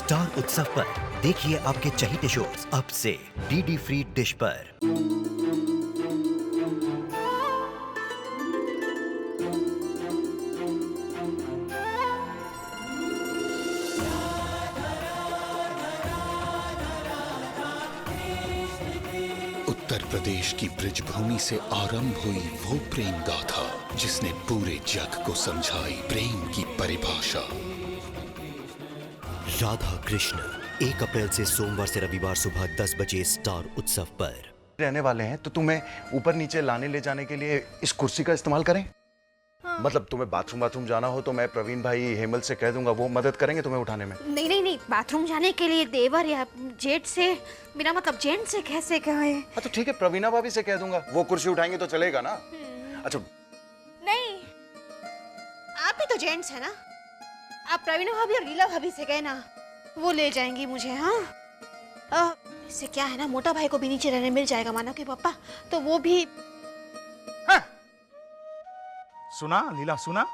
Star उत्सव पर देखिए आपके चहीते शोज अब से डीडी फ्री डिश पर। उत्तर प्रदेश की ब्रिजभूमि से आरंभ हुई वो प्रेम गाथा जिसने पूरे जग को समझाई प्रेम की परिभाषा। राधा कृष्ण 1 अप्रैल से सोमवार से रविवार सुबह 10 बजे स्टार उत्सव पर रहने वाले हैं तो तुम्हें ऊपर नीचे लाने ले जाने के लिए इस कुर्सी का इस्तेमाल करें। हाँ। मतलब तुम्हें बाथरूम जाना हो तो मैं प्रवीण भाई हेमल से कह दूंगा, वो मदद करेंगे तुम्हें उठाने में। नहीं, बाथरूम जाने के लिए देवर या जेठ से बिना मतलब जेंट से कैसे कहे? तो ठीक है, प्रवीणा भाभी से कह दूंगा, वो कुर्सी उठाएंगे तो चलेगा ना। अच्छा नहीं, आप भी तो जेंट्स है ना, आप प्रवीणा भाभी और लीला भाभी से कहे ना, वो ले जाएंगी मुझे। हाँ इससे क्या है ना, मोटा भाई को भी नीचे रहने मिल जाएगा मानो कि पापा, तो वो भी। हाँ। सुना लीला, सुना,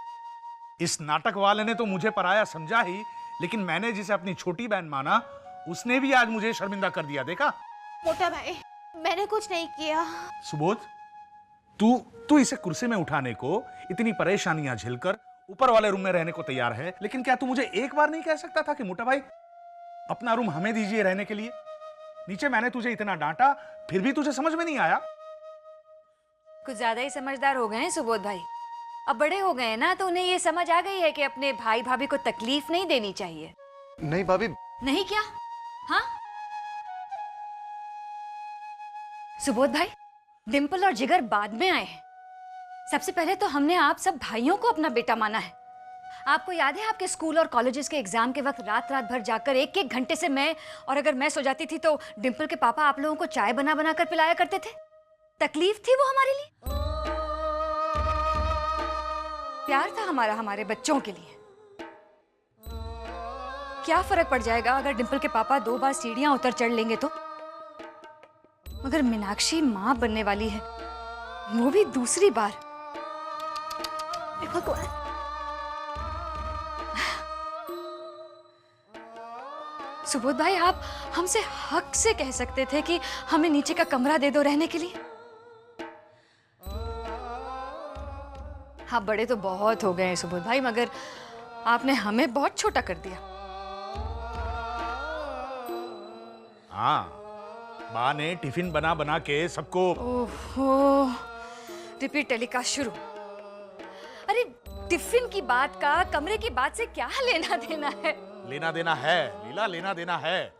इस नाटक वाले ने तो मुझे पराया समझा ही, लेकिन मैंने जिसे अपनी छोटी बहन माना उसने भी आज मुझे शर्मिंदा कर दिया। देखा मोटा भाई, मैंने कुछ नहीं किया। सुबोध, तू इसे कुर्सी में उठाने को इतनी परेशानियां झेलकर ऊपर वाले रूम में रहने को तैयार है, लेकिन क्या तू मुझे एक बार नहीं कह सकता था कि मोटा भाई अपना रूम हमें दीजिए रहने के लिए? नीचे मैंने तुझे इतना डांटा, फिर भी तुझे समझ में नहीं आया? कुछ ज्यादा ही समझदार हो गए हैं सुबोध भाई, अब बड़े हो गए हैं ना, तो उन्हें ये समझ आ गई है कि अपने भाई भाभी को तकलीफ नहीं देनी चाहिए। नहीं भाभी। नहीं क्या? हाँ सुबोध भाई, डिंपल और जिगर बाद में आए हैं। सबसे पहले तो हमने आप सब भाइयों को अपना बेटा माना है। आपको याद है आपके स्कूल और कॉलेजेस के एग्जाम के वक्त रात रात भर जाकर 1-1 घंटे से मैं, और अगर मैं सो जाती थी तो डिंपल के पापा आप लोगों को चाय बना बना कर पिलाया करते थे। तकलीफ थी वो हमारे लिए, प्यार था हमारा हमारे बच्चों के लिए। क्या फर्क पड़ जाएगा अगर डिंपल के पापा 2 बार सीढ़ियां उतर चढ़ लेंगे तो? मगर मीनाक्षी मां बनने वाली है, वो भी दूसरी बार। भगवान, सुबोध भाई, आप हमसे हक से कह सकते थे कि हमें नीचे का कमरा दे दो रहने के लिए। हाँ बड़े तो बहुत हो गए हैं सुबोध भाई, मगर आपने हमें बहुत छोटा कर दिया। हाँ, माँ ने टिफिन बना बना के सबको। ओहो, रिपीट टेलीकास्ट शुरू। अरे टिफिन की बात का कमरे की बात से क्या लेना देना है? लेना देना है लीला, लेना देना है।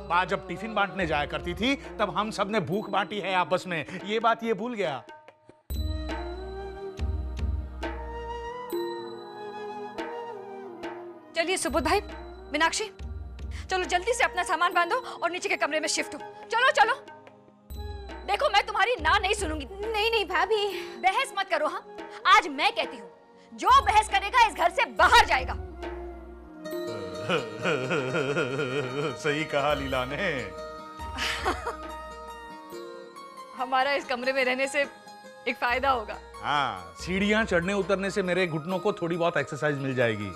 माँ जब टिफिन बांटने जाया करती थी तब हम सब ने भूख बांटी है आपस में, ये बात ये भूल गया? चलिए सुबोध भाई, मीनाक्षी, चलो जल्दी से अपना सामान बांधो और नीचे के कमरे में शिफ्ट हो। चलो चलो, देखो मैं तुम्हारी ना नहीं सुनूंगी। नहीं भाभी, बहस मत करो। हाँ आज मैं कहती हूँ, जो बहस करेगा इस घर से बाहर जाएगा। सही कहा लीला ने। हमारा इस कमरे में रहने से एक फायदा होगा। हाँ, सीढ़ियां चढ़ने उतरने से मेरे घुटनों को थोड़ी बहुत एक्सरसाइज मिल जाएगी।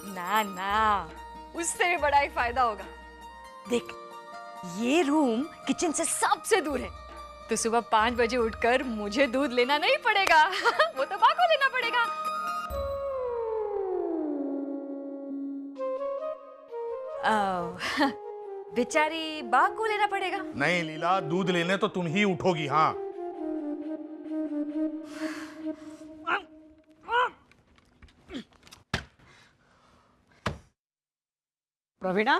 ना ना, उससे भी बड़ा एक फायदा होगा। देख, ये रूम किचन से सबसे दूर है, तो सुबह 5 बजे उठकर मुझे दूध लेना नहीं पड़ेगा। वो तो माँ को लेना पड़ेगा। बेचारी बा को लेना पड़ेगा। नहीं लीला, दूध लेने तो तुम ही उठोगी। हाँ प्रवीणा,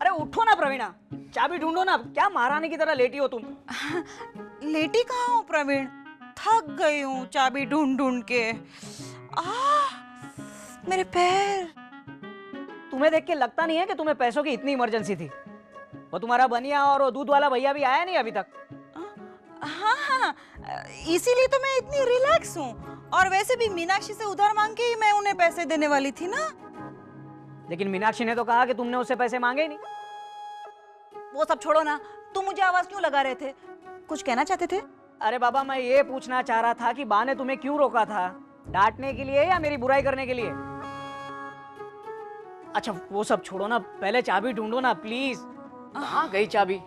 अरे उठो ना प्रवीणा, चाबी ढूंढो ना। क्या महारानी की तरह लेटी हो तुम? लेटी कहाँ हूँ प्रवीण, थक गई हूँ चाबी ढूंढ ढूंढ के। मेरे पैर। तुम्हें देख के लगता नहीं है कि तुम्हें पैसों की इतनी इमरजेंसी थी? वो तुम्हारा बनिया और वो दूध वाला भैया भी आया नहीं अभी तक? हाँ, इसीलिए तो मैं इतनी रिलैक्स हूँ। और वैसे भी मीनाक्षी से उधार मांग के ही मैं उन्हें पैसे देने वाली थी ना। लेकिन मीनाक्षी ने तो कहा कि तुमने उससे पैसे मांगे ही नहीं। वो सब छोड़ो ना, तुम मुझे आवाज क्यों लगा रहे थे? कुछ कहना चाहते थे? अरे बाबा, मैं ये पूछना चाह रहा था कि बा ने तुम्हें क्यों रोका था? डांटने के लिए या मेरी बुराई करने के लिए? अच्छा वो सब छोड़ो ना, पहले चाबी ढूंढो ना प्लीज। कहाँ गई चाबी?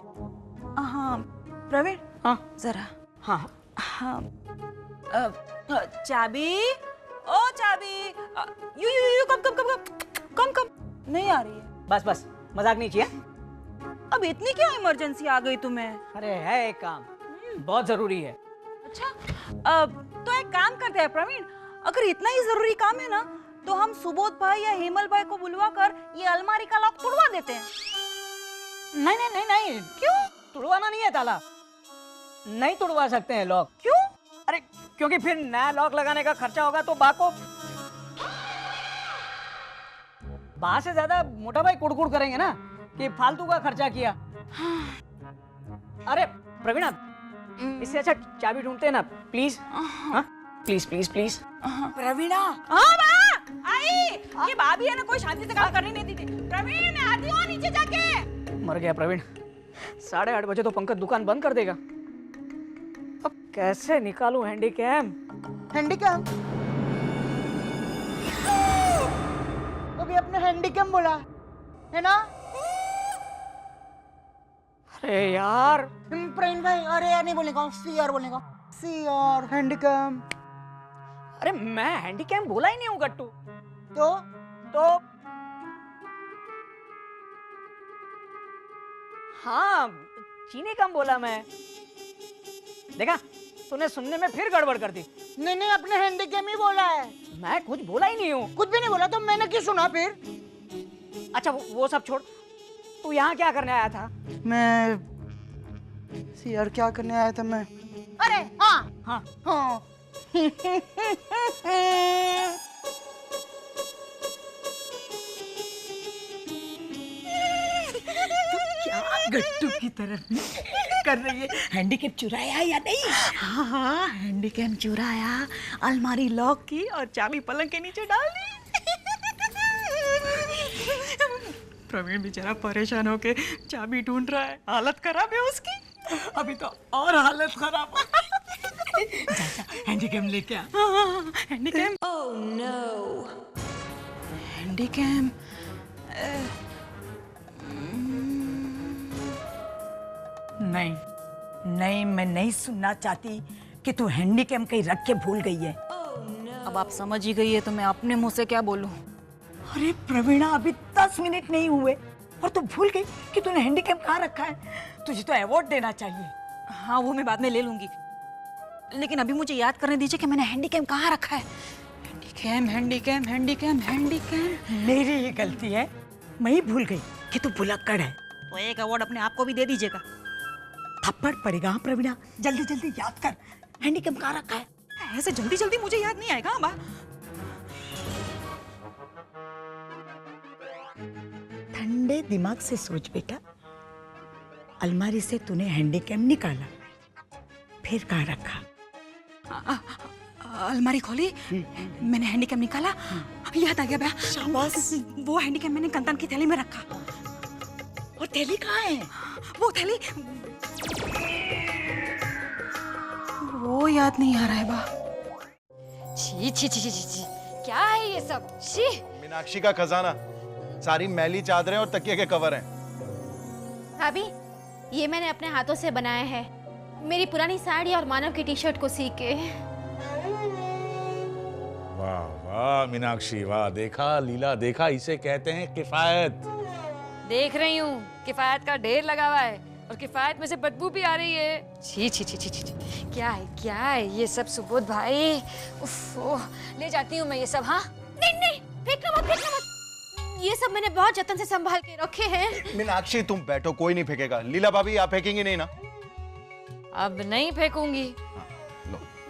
हाँ प्रवीण, हाँ जरा। हाँ हाँ चाबी, ओ चाबी, यू कम कम कम कम कम कम, नहीं आ रही है। बस बस, मजाक नहीं किया। अब इतनी क्या इमरजेंसी आ गई तुम्हें? अरे है एक काम, बहुत जरूरी है। अच्छा, तो एक काम करते हैं प्रवीण, अगर इतना ही जरूरी काम है ना तो हम सुबोध भाई या हेमल भाई को बुलवा कर ये अलमारी का लॉक तोड़वा देते हैं। नहीं नहीं नहीं नहीं, क्यों? तोड़वाना नहीं है ताला, नहीं तोड़वा सकते हैं लॉक। क्यों? अरे क्योंकि फिर नया लॉक लगाने का खर्चा होगा तो बा से ज्यादा मोटा भाई कुड़कुड़ करेंगे ना कि फालतू का खर्चा किया। अरे प्रवीणा, इससे अच्छा चाबी ढूंढते हैं ना प्लीज। हाँ प्लीज प्लीज प्लीज। प्रवीणा, हाँ बा आई, ये भाभी है ना, कोई शांति से काम करने नहीं देती। प्रवीण मैं आती हूँ नीचे जाके। मर गया प्रवीण, 8:30 बजे तो पंकज दुकान बंद कर देगा। अब कैसे निकालूं हैंडीकैम? हैंडीकैम? अभी अपने हैंडीकैम बोला है ना? अरे यार, प्रवीण भाई, अरे यार नहीं बोलेगा, सीआर बोलेगा, सीआर हैंडीकैम। अरे मैं हैंडीकैम बोला ही नहीं हूँ गट्टू। तो हाँ चीनी कम बोला मैं। देखा, तूने सुनने में फिर गड़बड़ कर दी। नहीं नहीं, अपने हैंडीकैम ही बोला है। मैं कुछ बोला ही नहीं हूँ। कुछ भी नहीं बोला तो मैंने क्यों सुना फिर? अच्छा वो सब छोड़, तू यहाँ क्या करने आया था? मैं सीआर क्या करने आया था मैं? अरे हाँ हाँ हाँ क्या गट्टू की तरफ कर रही है? हैंडीकैम चुराया या नहीं? हाँ हैंडीकैम चुराया, अलमारी लॉक की और चाबी पलंग के नीचे डाल दी। प्रवीण बेचारा परेशान होके चाबी ढूंढ रहा है, हालत खराब है उसकी। अभी तो और हालत खराब हो गई। जा हैंडीकैम लेके आ। हैंडीकैम? Oh no, handycam. नहीं नहीं, मैं नहीं सुनना चाहती कि तू हैंडीकैम कहीं रख के भूल गई है। अब आप समझ ही गई है तो मैं अपने मुंह से क्या बोलूं? अरे प्रवीणा, अभी 10 मिनट नहीं हुए और तू भूल गई कि तूने हैंडीकैम कहाँ रखा है। तुझे तो अवार्ड देना चाहिए। हाँ वो मैं बाद में ले लूंगी, लेकिन अभी मुझे याद करने दीजिए कि मैंने हैंडीकैम कहाँ रखा है। Handycam Handycam Handycam Handycam. मेरी ही गलती है, मैं ही भूल गई कि तू भुलक्कड़ है। तो एक अवार्ड अपने आप को भी दे दीजिएगा। थप्पड़ पड़ेगा। हाँ प्रवीणा, जल्दी जल्दी याद कर, हैंडीकैम कहाँ रखा है? ऐसे जल्दी जल्दी मुझे याद नहीं आएगा। बा ठंडे दिमाग से सोच बेटा। अलमारी से तूने हैंडीकैम निकाला, फिर कहाँ रखा? अलमारी खोली, मैंने हैंडीकैम निकाला, याद आ गया भैया। शाबाश। वो हैंडीकैम मैंने कंतान की थैली में रखा। और थैली कहाँ है? वो थैली, वो याद नहीं आ रहा है बा। छी छी छी छी छी छी, क्या है ये सब? छी। मीनाक्षी का खजाना, सारी मैली चादरें और तकिए के कवर हैं। भाभी, ये मैंने अपने हाथों से बनाया है, मेरी पुरानी साड़ी और मानव की टी शर्ट को सी के। वाह वाह मीनाक्षी वाह, देखा लीला देखा, इसे कहते हैं किफायत। देख रही हूँ, किफायत का ढेर लगा हुआ है और किफायत में से बदबू भी आ रही है। छी छी छी छी छी, क्या है ये सब सुबोध भाई? उफ, ले जाती हूँ मैं ये सब। हाँ नहीं नहीं, फेंकना मत, फेंकना मत। ये सब मैंने बहुत जतन से संभाल के रखे हैं। मीनाक्षी तुम बैठो, कोई नहीं फेंकेगा। लीला भाभी आप फेंकेंगी नहीं ना? अब नहीं फेंकूंगी।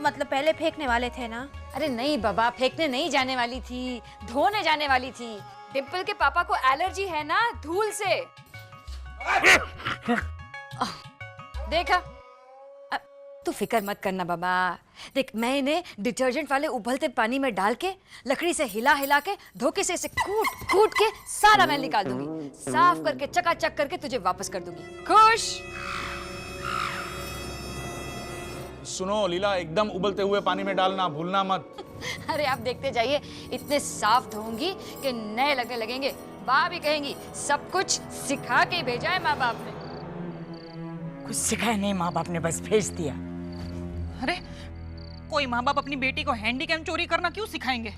मतलब पहले फेंकने वाले थे ना? अरे नहीं बाबा, फेंकने नहीं जाने वाली थी, धोने जाने वाली थी। डिम्पल के पापा को एलर्जी है ना धूल से। देखा, तू फिक्र मत करना बाबा। देख, मैं इन्हें डिटर्जेंट वाले उबलते पानी में डाल के लकड़ी से हिला हिला के धोखे से इसे कूट कूट के सारा मैल निकाल दूंगी, साफ करके चकाचक करके तुझे वापस कर दूंगी। खुश? सुनो लीला, एकदम उबलते हुए पानी में डालना भूलना मत। अरे आप देखते जाइए, इतने साफ धोऊंगी कि नए लगने लगेंगे। वाह भी कहेंगी। सब कुछ सिखा के भेजा है माँ बाप ने। कुछ सिखाया नहीं माँ बाप ने, बस भेज दिया। अरे कोई माँ बाप अपनी बेटी को हैंडीकैम चोरी करना क्यों सिखाएंगे?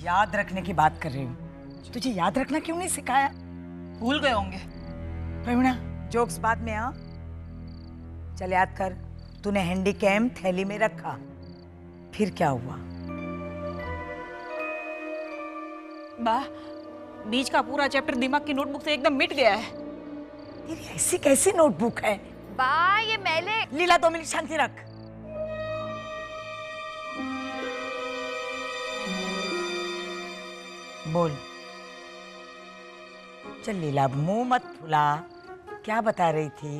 याद रखने की बात कर रही हूँ। तुझे याद रखना क्यों नहीं सिखाया? भूल गए होंगे। प्रवीणा, जोक्स बाद में। हाँ, चल याद कर, तूने हैंडीकैम थैली में रखा, फिर क्या हुआ? बा, बीच का पूरा चैप्टर दिमाग की नोटबुक से एकदम मिट गया है। ये ऐसी कैसी नोटबुक है? बा, ये मैले। लीला, 2 मिनट शांति रख। बोल। चल लीला, मुंह मत फुला। क्या बता रही थी?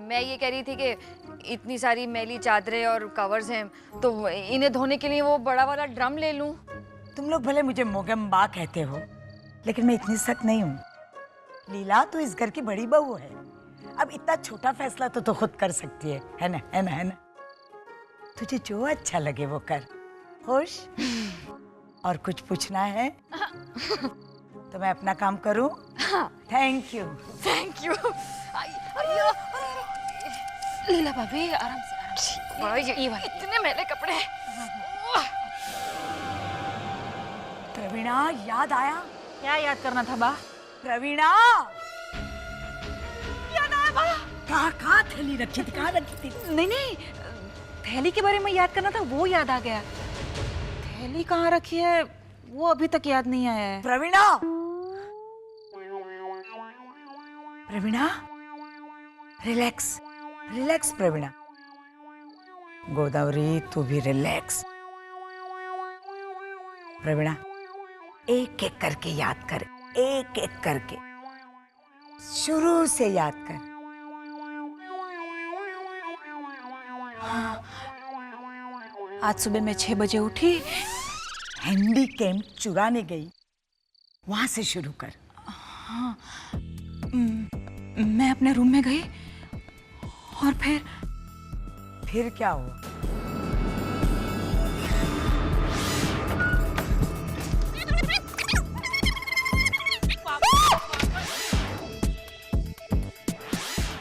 मैं ये कह रही थी कि इतनी सारी मैली चादरें और कवर्स हैं, तो इन्हें धोने के लिए वो बड़ा वाला ड्रम ले लूं। तुम लोग भले मुझे मोगम्बा कहते हो, लेकिन मैं इतनी सख्त नहीं हूँ। लीला, तू इस घर की बड़ी बहू है। अब इतना छोटा फैसला तो तू खुद कर सकती है ना? है ना? है ना? तुझे जो अच्छा लगे वो कर। खुश? और कुछ पूछना है तो मैं अपना काम करूं? Thank you. Thank you. Leela भाभी, आराम से। ये इतने मैले कपड़े हैं। प्रवीणा, याद आया? क्या याद करना था बा? प्रवीणा, याद आया बा? कहाँ थैली रखी थी? कहाँ रखी थी? नहीं, थैली के बारे में याद करना था, वो याद आ गया। थैली कहाँ रखी है वो अभी तक याद नहीं आया है। प्रवीणा, प्रवीणा, रिलैक्स रिलैक्स। प्रवीणा, गोदावरी तू भी रिलैक्स। प्रवीणा, एक एक करके याद कर, एक एक करके, शुरू से याद कर। आज सुबह मैं 6 बजे उठी, हैंडीकैम चुराने गई, वहां से शुरू कर। हाँ, मैं अपने रूम में गई और फिर क्या हुआ?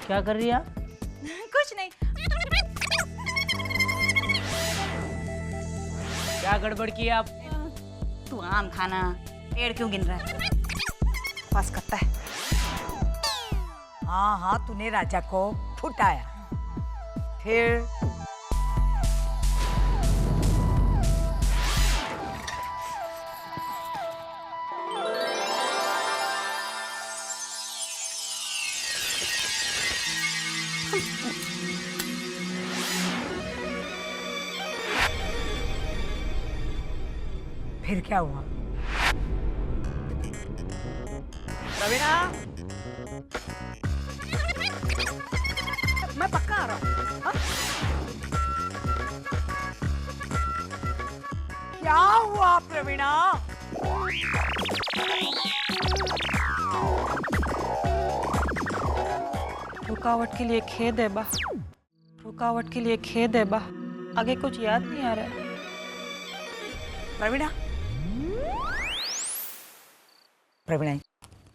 क्या कर रही है? कुछ नहीं। क्या गड़बड़ की आप? तू आम खाना, पेड़ क्यों गिन रहा है? पास करता है। हाँ, तूने राजा को फुटाया, फिर क्या हुआ? प्रवीणा, मैं पक्का आ रहा हूँ। हाँ? क्या हुआ प्रवीणा? रुकावट के लिए खेद है बा, रुकावट के लिए खेद है बा। आगे कुछ याद नहीं आ रहा है। प्रवीणा, प्रवीणा,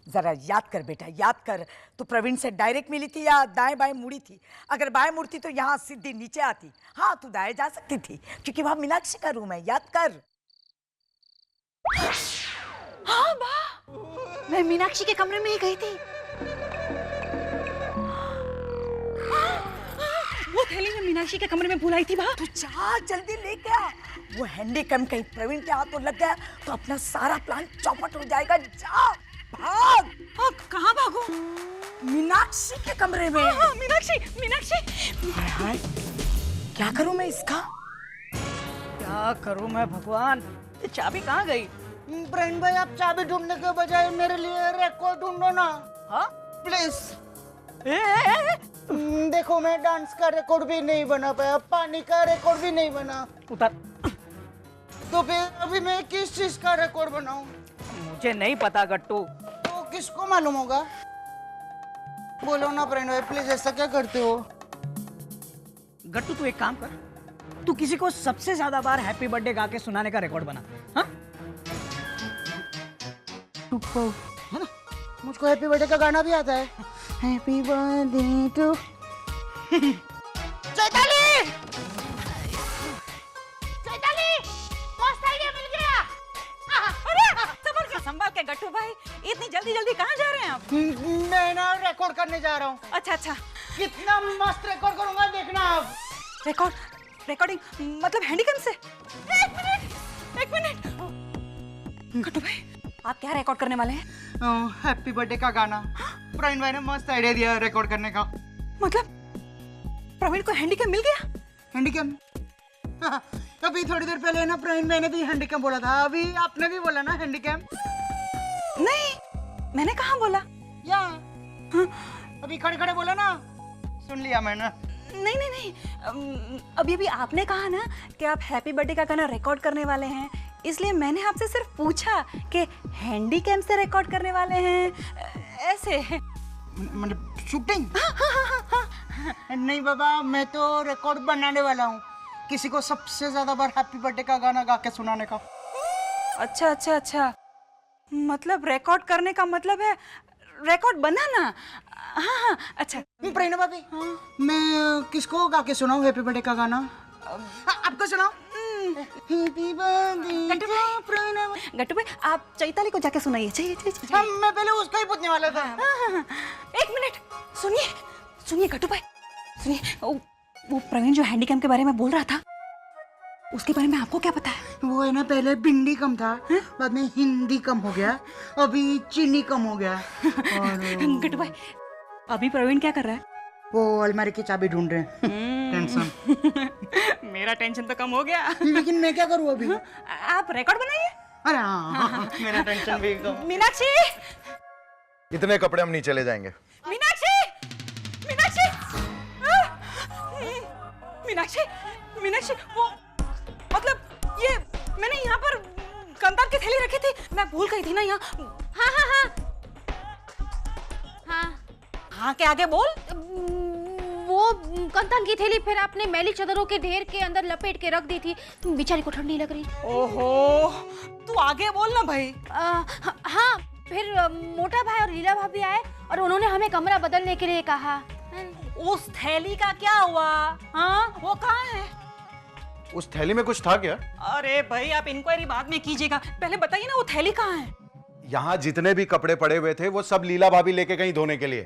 जरा याद कर बेटा, याद कर। तू प्रवीण से डायरेक्ट मिली थी या दाएं बाएं मुड़ी थी? अगर बाएं मुड़ती तो यहाँ सीधी नीचे आती। हाँ, तू दाएं जा सकती थी क्योंकि वहां मीनाक्षी का रूम है। याद कर। हाँ बा, मैं मीनाक्षी के कमरे में ही गई थी। वो थैली में मीनाक्षी के कमरे में भुलाई थी बा। तू जा, जल्दी लेके आ। वो हैंडीकैम कहीं प्रवीण के हाथों लग गया तो अपना सारा प्लान चौपट हो जाएगा। जा, भाग। कहाँ भागो? मीनाक्षी के कमरे में। हाँ, मीनाक्षी। हाय, क्या करूं मैं इसका? क्या करूं मैं भगवान? ये चाबी कहाँ गई? प्रवीण भाई, आप चाबी ढूंढने के बजाय मेरे लिए रेकॉर्ड ढूंढो ना। हाँ, प्लीज। देखो, मैं डांस का रिकॉर्ड भी नहीं बना पाया, पानी का रिकॉर्ड भी नहीं बना, उतर। तो फिर अभी मैं किस चीज का रिकॉर्ड बनाऊं? मुझे नहीं पता गट्टू। तो किसको मालूम होगा? बोलो ना प्रवीण भाई, प्लीज। ऐसा क्या करते हो? गट्टू, तू एक काम कर, तू किसी को सबसे ज्यादा बार हैप्पी बर्थडे गा के सुनाने का रिकॉर्ड बना। हाँ? मुझको हैप्पी बर्थडे का गाना भी आता है। Happy birthday to Chaitali. Chaitali, मस्त आइडिया मिल गया। अरे संभाल के गट्टू भाई, इतनी जल्दी जल्दी कहाँ जा रहे हैं आप? मैं ना रिकॉर्ड करने जा रहा हूँ। अच्छा अच्छा, कितना मस्त रिकॉर्ड करूंगा देखना आप। रिकॉर्डिंग मतलब हैंडीकैम से? एक मिनट गट्टू भाई, आप क्या रिकॉर्ड करने वाले हैं? हैप्पी बर्थडे का गाना। प्रवीण भाई ने मस्त आइडिया दिया रिकॉर्ड करने का। मतलब प्रवीण को हैंडीकैम मिल गया? हैंडीकैम? अभी थोड़ी देर पहले ना प्रवीण भाई ने भी हैंडीकैम बोला था, अभी आपने भी बोला ना हैंडीकैम। नहीं, मैंने कहाँ बोला? या अभी खड़े खड़े बोला ना, सुन लिया मैंने। नहीं नहीं नहीं, अभी अभी आपने कहा ना कि आप हैप्पी बर्थडे का गाना रिकॉर्ड करने वाले हैं, इसलिए मैंने आपसे सिर्फ पूछा कि हैंडीकैम से रिकॉर्ड करने वाले हैं ऐसे। मतलब शूटिंग? नहीं बाबा, मैं तो रिकॉर्ड बनाने वाला हूँ, किसी को सबसे ज्यादा बार हैप्पी बर्थडे का गाना गा के सुनाने का। अच्छा अच्छा अच्छा, मतलब रिकॉर्ड करने का मतलब है रिकॉर्ड बनाना। हाँ हाँ अच्छा। प्रेरणा भाभी, मैं किसको गा के सुनाऊं हैप्पी बर्थडे का गाना? आपको सुनाओ। हैप्पी बर्थडे प्रेरणा। गट्टू भाई, आप चैताली को जाके सुनाइए। चाहिए। मैं पहले उसको ही पूछने वाला था। एक मिनट, सुनिए गट्टू भाई, सुनिए। वो प्रवीण जो हैंडीकैम के बारे में बोल रहा था, उसके बारे में आपको क्या पता है? वो है ना, पहले भिंडी कम था, बाद में हिंदी कम हो गया, अभी चीनी कम हो गया। और गट्टू भाई, अभी प्रवीण क्या कर रहा है? वो अलमारी की चाबी ढूंढ रहे हैं। टेंशन। मेरा टेंशन तो कम हो गया। लेकिन मैं क्या करूँ अभी? आप रिकॉर्ड बनाइए। अरे हाँ, मेरा टेंशन भी कम। मीनाक्षी, इतने कपड़े हम नीचे ले जाएंगे। मीनाक्षी, वो मतलब ये मैंने यहाँ पर कंतार की थैली रखी थी, मैं भूल गई थी ना यहाँ। हाँ के आगे बोल। वो कंतान की थैली फिर आपने मैली चादरों के ढेर के अंदर लपेट के रख दी थी, तुम बेचारी को ठंड नहीं लग रही? ओहो, तू आगे बोल ना भाई। हाँ, फिर मोटा भाई और लीला भाभी आए और उन्होंने हमें कमरा बदलने के लिए कहा। उस थैली का क्या हुआ? हाँ, वो कहाँ है? उस थैली में कुछ था क्या? अरे भाई, आप इंक्वायरी बाद में कीजिएगा, पहले बताइए ना वो थैली कहाँ है? यहाँ जितने भी कपड़े पड़े हुए थे वो सब लीला भाभी लेके गई धोने के लिए।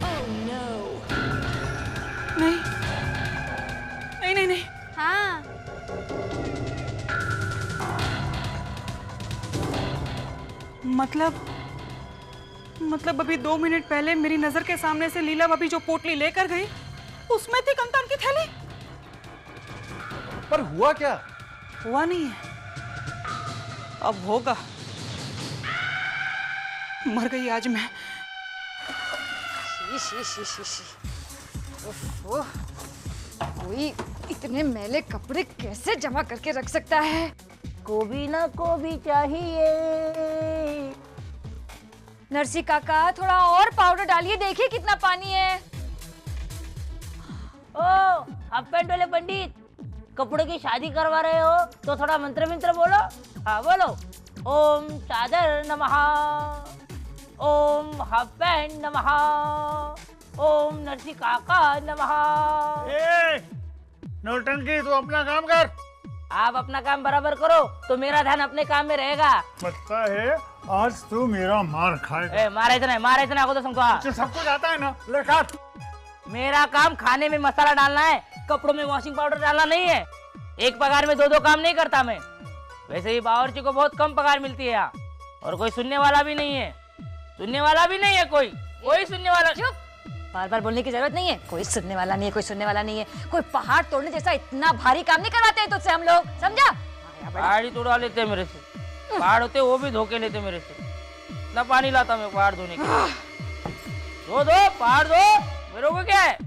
नहीं। हाँ। मतलब अभी 2 मिनट पहले मेरी नजर के सामने से लीला भाभी जो पोटली लेकर गई, उसमें थी कंतान की थैली। पर हुआ क्या? हुआ नहीं है, अब होगा। मर गई आज मैं। कोई इतने मैले कपड़े कैसे जमा करके रख सकता है? कोबी ना कोबी चाहिए। नरसी काका, थोड़ा और पाउडर डालिए, देखिए कितना पानी है। ओ हाफ पैंट वाले पंडित, कपड़े की शादी करवा रहे हो तो थोड़ा मंत्र मंत्र बोलो। हाँ बोलो। ओम चादर नमः, ओम हाफ पैंट नमः, ओम नरसी काका नमः। नौटंकी, तू अपना काम कर। आप अपना काम बराबर करो तो मेरा ध्यान अपने काम में रहेगा। लगता है आज तू मेरा मार खाएगा। मारा इतना को तो समझो। सब कुछ आता है ना, ले काट। मेरा काम खाने में मसाला डालना है, कपड़ों में वॉशिंग पाउडर डालना नहीं है। एक पगार में 2-2 काम नहीं करता मैं। वैसे ही बावर्ची को बहुत कम पगार मिलती है यहाँ, और कोई सुनने वाला भी नहीं है। कोई सुनने वाला। चुप, बार बार बोलने की जरूरत नहीं है। कोई सुनने वाला नहीं है। कोई पहाड़ तोड़ने जैसा इतना भारी काम नहीं करवाते हैं तुझसे हम लोग, समझा? पहाड़ ही तोड़ा लेते मेरे से, पहाड़ होते वो भी धोके लेते मेरे से। इतना पानी लाता मैं पहाड़ धोने के लिए। दो पहाड़ दो, मेरे को क्या है?